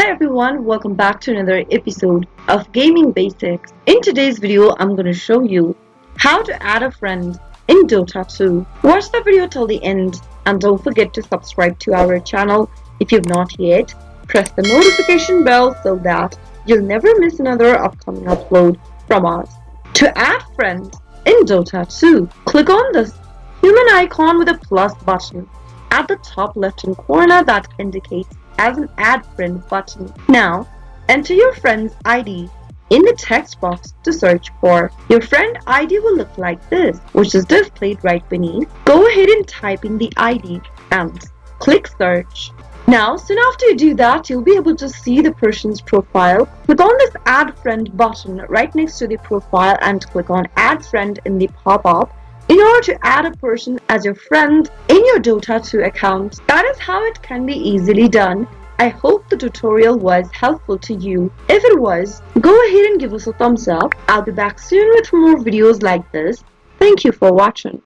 Hi everyone, welcome back to another episode of Gaming Basics. In today's video, I'm going to show you how to add a friend in Dota 2. Watch the video till the end and don't forget to subscribe to our channel if you've not yet. Press the notification bell so that you'll never miss another upcoming upload from us. To add friends in Dota 2, click on this human icon with a plus button at the top left-hand corner that indicates as an add friend button. Now, enter your friend's ID in the text box to search for. Your friend ID will look like this, which is displayed right beneath. Go ahead and type in the ID and click search. Now, soon after you do that, you'll be able to see the person's profile. Click on this add friend button right next to the profile and click on add friend in the pop-up in order to add a person as your friend in your Dota 2 account. That is how it can be easily done. I hope the tutorial was helpful to you. If it was, go ahead and give us a thumbs up. I'll be back soon with more videos like this. Thank you for watching.